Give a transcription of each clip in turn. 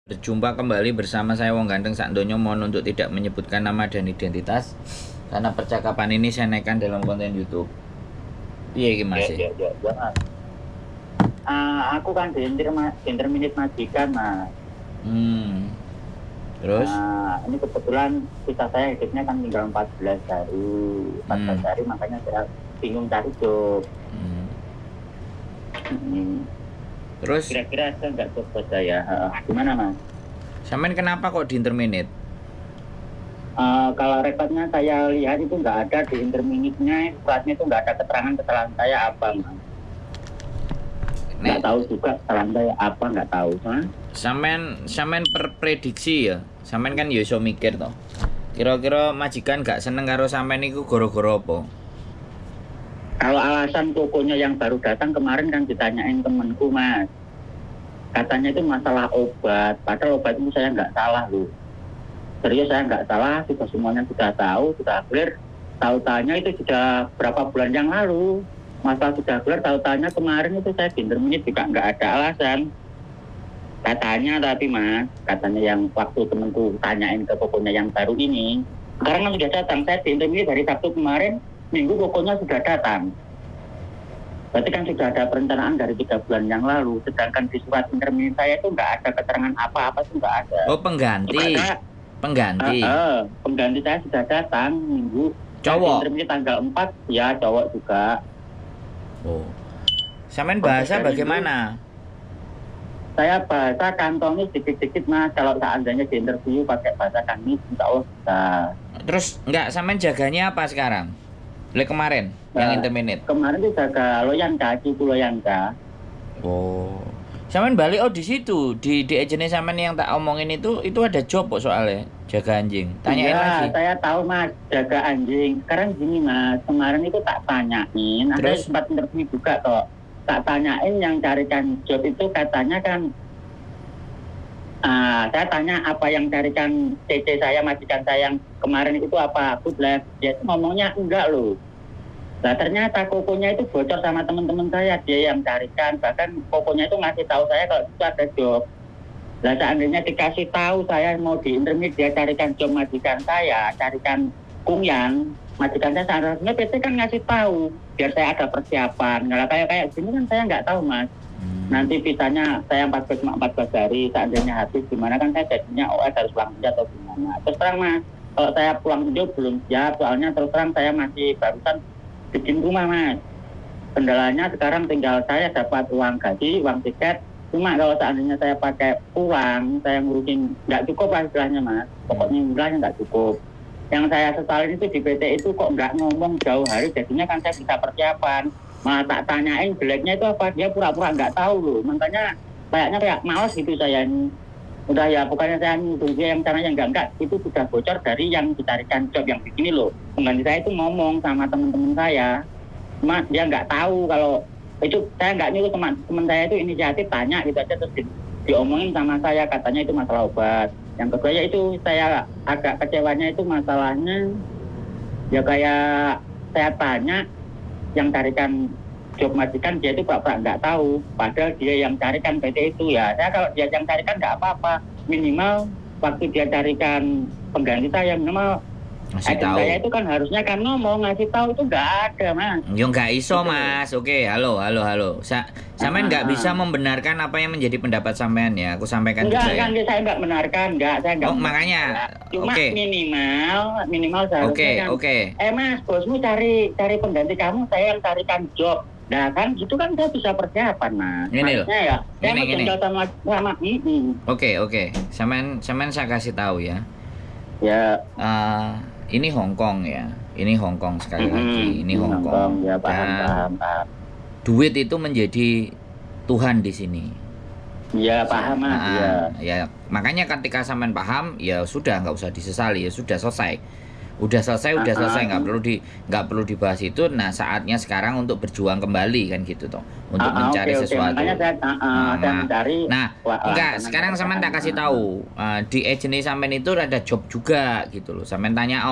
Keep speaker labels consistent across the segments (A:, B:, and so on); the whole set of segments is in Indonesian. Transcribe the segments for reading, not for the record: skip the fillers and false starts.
A: Berjumpa kembali bersama saya Wong Ganteng Sakdonyo. Mohon untuk tidak menyebutkan nama dan identitas karena percakapan ini saya naikkan dalam konten YouTube. Iya Mas.
B: Mas. Aku kan di interminit majikan, Mas.
A: Terus?
B: Ini kebetulan kita saya hidupnya kan tinggal 14 hari. 14 hari makanya saya bingung cari job.
A: Terus?
B: Kira-kira ada nggak job buat saya? Gimana, Mas?
A: Sampean kenapa kok di interminit?
B: Kalau rekodnya saya lihat itu nggak ada di interminitnya, suratnya itu nggak ada keterangan kesalahan saya apa, Mas. Nggak tahu juga kesalahan saya apa, nggak tahu, Mas.
A: Sampean prediksi ya. Sampean kan ya iso mikir toh. Kira-kira majikan gak seneng karo sampean iku gara-gara apa?
B: Kalau alasan tokonya yang baru datang kemarin kan ditanyain temanku, Mas. Katanya itu masalah obat, padahal obat itu saya nggak salah loh. Serius saya nggak salah, sudah semuanya sudah tahu, sudah clear. Tahu-tanya itu sudah berapa bulan yang lalu. Masalah sudah clear, tahu-tanya kemarin itu saya di interminit juga nggak ada alasan. Katanya tapi Mas, katanya yang waktu temanku tanyain ke tokonya yang baru ini. Sekarang kan sudah datang, saya di interminit dari Sabtu kemarin, Minggu pokoknya sudah datang. Berarti kan sudah ada perencanaan dari 3 bulan yang lalu. Sedangkan di surat interminit saya itu nggak ada keterangan apa-apa itu nggak ada.
A: Oh pengganti. Pengganti.
B: Pengganti saya sudah datang Minggu.
A: Cowok.
B: Interminit tanggal 4 ya cowok juga.
A: Oh. Sampean bahasa bagaimana?
B: Saya bahasa kantongnya sedikit-sedikit Mas. Kalau seandainya di interview pakai bahasa kami, insya Allah bisa.
A: Terus enggak, sampean jaganya apa sekarang? Kemarin yang interminit.
B: Kemarin itu jaga Loyanka, Cipu Loyanka.
A: Oh. Sampean balik di situ di agennya sampean yang tak omongin itu ada job kok soalnya jaga anjing. Tanyain lagi.
B: Saya tahu Mas, jaga anjing. Sekarang gini Mas, kemarin itu tak tanyain, ada sempat interview juga kok. Tak tanyain yang carikan job itu katanya kan saya tanya apa yang carikan CC saya, majikan saya yang kemarin itu apa? Food lab. Dia itu ngomongnya enggak loh. Nah ternyata kokonya itu bocor sama teman-teman saya, dia yang carikan. Bahkan kokonya itu ngasih tahu saya kalau itu ada job. Nah seandainya dikasih tahu saya mau di intermit, dia carikan job majikan saya, carikan kungyan. Majikan saya seharusnya PT kan ngasih tahu biar saya ada persiapan. Kalau kayak gini kan saya nggak tahu Mas. Nanti visanya saya 14 hari, seandainya habis gimana kan saya jadinya OS harus pulang kerja atau gimana. Terus terang Mas, kalau saya pulang kerja belum siap, soalnya terus terang saya masih barusan bikin rumah Mas. Kendalanya sekarang tinggal saya dapat uang gaji, uang tiket. Cuma kalau seandainya saya pakai pulang, saya ngurusin nggak cukup lah istilahnya Mas. Pokoknya istilahnya nggak cukup. Yang saya sesalin itu di PT itu kok nggak ngomong jauh hari, jadinya kan saya bisa persiapan. Malah tak tanyain jeleknya itu apa, dia pura-pura nggak tahu loh. Makanya kayaknya kayak males gitu saya ini. Udah ya, bukannya saya nuduh dia yang caranya enggak, itu sudah bocor dari yang dicarikan job yang begini loh. Pengganti saya itu ngomong sama teman-teman saya, cuma dia nggak tahu kalau itu saya nggak nyuruh teman saya itu inisiatif tanya gitu aja terus diomongin sama saya katanya itu masalah obat. Yang kedua ya itu saya agak kecewanya itu masalahnya ya kayak saya tanya yang carikan job majikan dia itu pura-pura nggak tahu, padahal dia yang carikan PT itu ya. Saya kalau dia yang carikan nggak apa-apa, minimal waktu dia carikan pengganti saya minimal
A: ngasih tahu.
B: Saya itu kan harusnya kan ngomong ngasih tahu itu nggak ada Mas.
A: Yo nggak iso Mas. Oke, halo. Sampean nggak bisa membenarkan apa yang menjadi pendapat sampean ya. Aku sampaikan juga ya.
B: Enggak, saya nggak benarkan, saya nggak.
A: Oh makanya.
B: Cuma minimal seharusnya kan. Mas, bosmu cari pengganti kamu, saya yang carikan job. Nah kan gitu kan saya bisa persiapan Mas.
A: Ini loh.
B: Ya, saya mau tinggal sama
A: Oke. Sampean saya kasih tahu ya.
B: Ya.
A: Ini Hong Kong ya. Ini Hong Kong sekali lagi. Ini Hong Kong.
B: Ya, paham.
A: Duit itu menjadi Tuhan di sini.
B: Ya paham Mas.
A: Ya makanya ketika sampean paham ya sudah nggak usah disesali, ya sudah selesai. Udah selesai nggak perlu dibahas itu. Nah saatnya sekarang untuk berjuang kembali kan gitu toh, untuk mencari sesuatu.
B: Makanya saya mencari.
A: Enggak, sekarang sampean tak kasih tahu di agensi sampean itu ada job juga gitu loh. Sampean tanya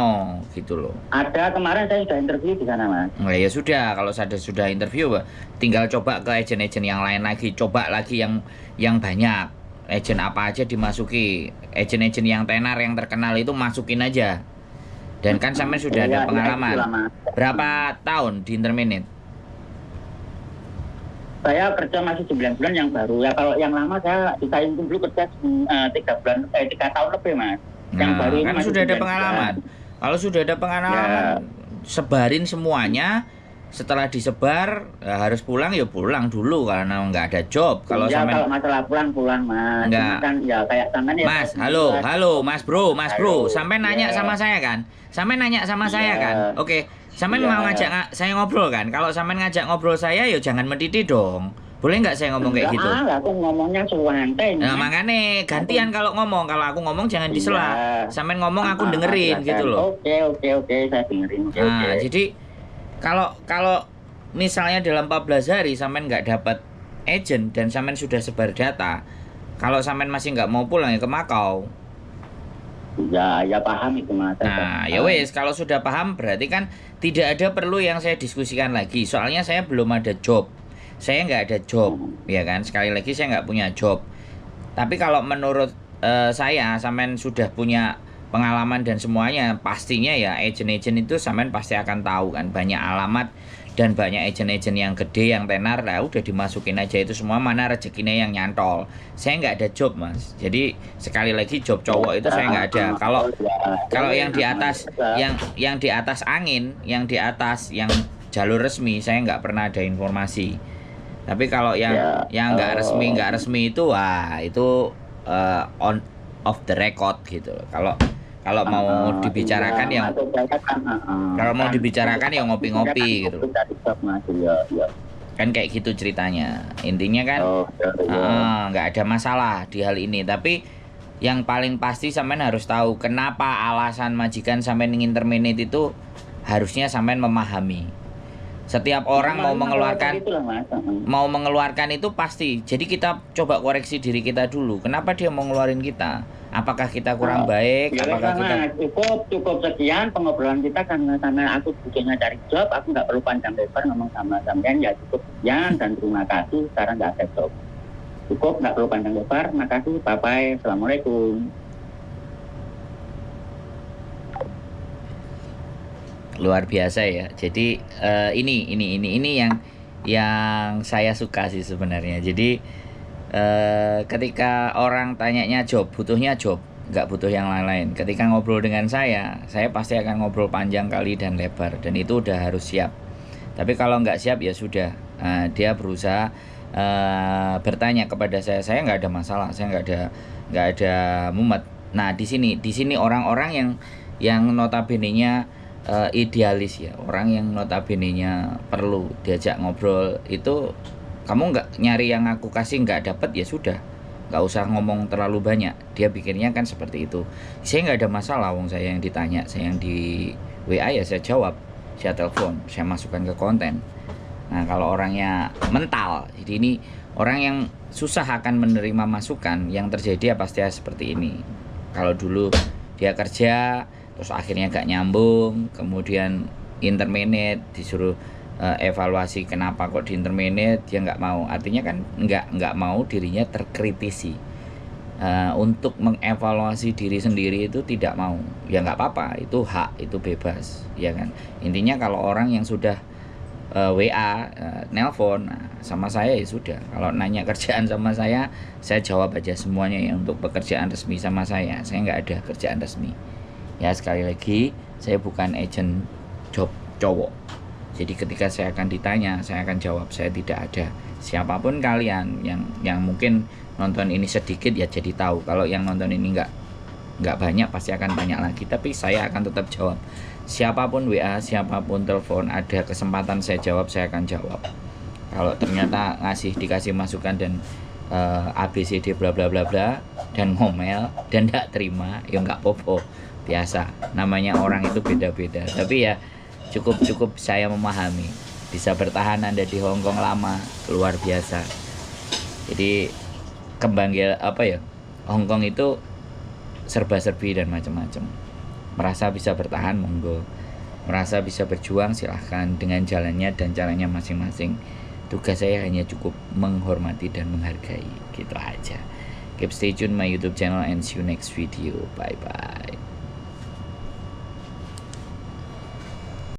A: gitu loh.
B: Ada, kemarin saya sudah interview di sana Mas.
A: Nah, ya sudah, kalau sudah interview tinggal coba ke agen-agen yang lain lagi, coba lagi yang banyak. agent apa aja dimasuki, agent-agent yang tenar yang terkenal itu masukin aja. Dan kan sampean sudah ada
B: Ya,
A: pengalaman.
B: itulah, Mas.
A: Berapa tahun di Interminate?
B: Saya kerja masih 9 bulan yang baru. Ya kalau yang lama saya disaing dulu kerja 3 tahun lebih, Mas. Yang
A: Nah,
B: baru ini
A: kan
B: masih
A: sudah ada
B: 9
A: pengalaman.
B: bulan.
A: Kalau sudah ada pengalaman,
B: Ya.
A: sebarin semuanya. Setelah disebar, ya harus pulang ya pulang dulu karena nggak ada job. Kalau
B: Ya,
A: sampean
B: kalau masalah pulang, Mas.
A: Enggak.
B: Cuma kan ya kayak tangan ya.
A: Mas, halo, Mas Bro,
B: Halo.
A: sampai nanya
B: Ya.
A: sama saya kan? Sampai nanya sama saya
B: Iya.
A: kan? Oke, sampai
B: Iya.
A: mau ngajak saya ngobrol kan? Kalau sampai ngajak ngobrol saya, ya jangan mendidih dong. Boleh nggak saya ngomong kayak gitu?
B: Enggak, aku ngomongnya suwante.
A: Nah, makanya gantian kalau ngomong. Kalau aku ngomong jangan disela.
B: Iya.
A: Sampai ngomong aku dengerin
B: Silakan.
A: gitu loh.
B: Oke, saya dengerin. Oke.
A: Nah, jadi kalau misalnya dalam 14 hari sampean nggak dapat agent dan sampean sudah sebar data, kalau sampean masih nggak mau pulang ya ke Makau.
B: Ya paham itu, Mas.
A: Nah, ya wes, kalau sudah paham berarti kan tidak ada perlu yang saya diskusikan lagi. Soalnya saya belum ada job. Saya nggak ada job, ya kan? Sekali lagi saya nggak punya job. Tapi kalau menurut saya, sampean sudah punya pengalaman dan semuanya, pastinya ya agent-agent itu sampean pasti akan tahu kan, banyak alamat dan banyak agent-agent yang gede yang tenar lah, udah dimasukin aja itu semua, mana rezekinya yang nyantol. Saya nggak ada job, Mas. Jadi sekali lagi job cowok itu saya nggak ada. Kalau yang di atas yang di atas angin, yang di atas yang jalur resmi saya nggak pernah ada informasi. Tapi kalau yang nggak resmi itu wah itu on off the record gitu loh. Kalau mau dibicarakan yang kalau mau dibicarakan ya ngopi-ngopi gitu. Kan kayak gitu ceritanya. Intinya kan nggak ada masalah di hal ini. Tapi yang paling pasti sampean harus tahu kenapa alasan majikan sampean ingin terminate itu harusnya sampean memahami. Setiap orang mau mengeluarkan itu pasti. Jadi kita coba koreksi diri kita dulu. Kenapa dia mau ngeluarin kita? Apakah kita kurang baik?
B: Ya,
A: Apakah kita
B: cukup sekian pengobrolan kita karena aku butuhnya cari job, aku nggak perlu panjang lebar ngomong sama sampean, ya cukup sekian dan terima kasih. Sekarang nggak ada job. Cukup, nggak perlu panjang lebar. Makasih, bye bye, assalamualaikum.
A: luar biasa ya. Jadi ini yang saya suka sih sebenarnya. Jadi ketika orang tanyanya job, butuhnya job, nggak butuh yang lain-lain. Ketika ngobrol dengan saya pasti akan ngobrol panjang kali dan lebar, dan itu udah harus siap. Tapi kalau nggak siap ya sudah, dia berusaha bertanya kepada saya nggak ada masalah, saya nggak ada mumet. Nah di sini orang-orang yang notabene-nya idealis ya, orang yang notabene-nya perlu diajak ngobrol itu, kamu nggak nyari yang aku kasih nggak dapet ya sudah, nggak usah ngomong terlalu banyak. Dia pikirnya kan seperti itu. Saya nggak ada masalah, wong saya yang ditanya, saya yang di WA ya saya jawab, saya telepon, saya masukkan ke konten. Nah kalau orangnya mental, jadi ini orang yang susah akan menerima masukan, yang terjadi ya pasti seperti ini. Kalau dulu dia kerja terus akhirnya gak nyambung, kemudian interminate, disuruh evaluasi kenapa kok di interminate, dia nggak mau. Artinya kan nggak mau dirinya terkritisi. Untuk mengevaluasi diri sendiri itu tidak mau, ya nggak apa-apa, itu hak, itu bebas, ya kan. Intinya kalau orang yang sudah WA, nelpon sama saya ya sudah. Kalau nanya kerjaan sama saya jawab aja semuanya ya. Untuk pekerjaan resmi sama saya nggak ada kerjaan resmi. Ya sekali lagi, saya bukan agent job cowok. Jadi ketika saya akan ditanya, saya akan jawab, saya tidak ada. Siapapun kalian yang mungkin nonton ini sedikit ya jadi tahu. Kalau yang nonton ini nggak banyak pasti akan banyak lagi. Tapi saya akan tetap jawab. Siapapun WA, siapapun telepon, ada kesempatan saya jawab, saya akan jawab. Kalau ternyata dikasih masukan dan ABCD bla bla bla bla dan ngomel dan nggak terima, ya nggak apa-apa. Biasa, namanya orang itu beda-beda. Tapi ya cukup saya memahami. Bisa bertahan Anda di Hong Kong lama, luar biasa. Jadi Hong Kong itu serba-serbi dan macam-macam. Merasa bisa bertahan, monggo. Merasa bisa berjuang, silahkan, dengan jalannya dan caranya masing-masing. Tugas saya hanya cukup menghormati dan menghargai, gitu aja. Keep stay tune my YouTube channel and see you next video. Bye bye.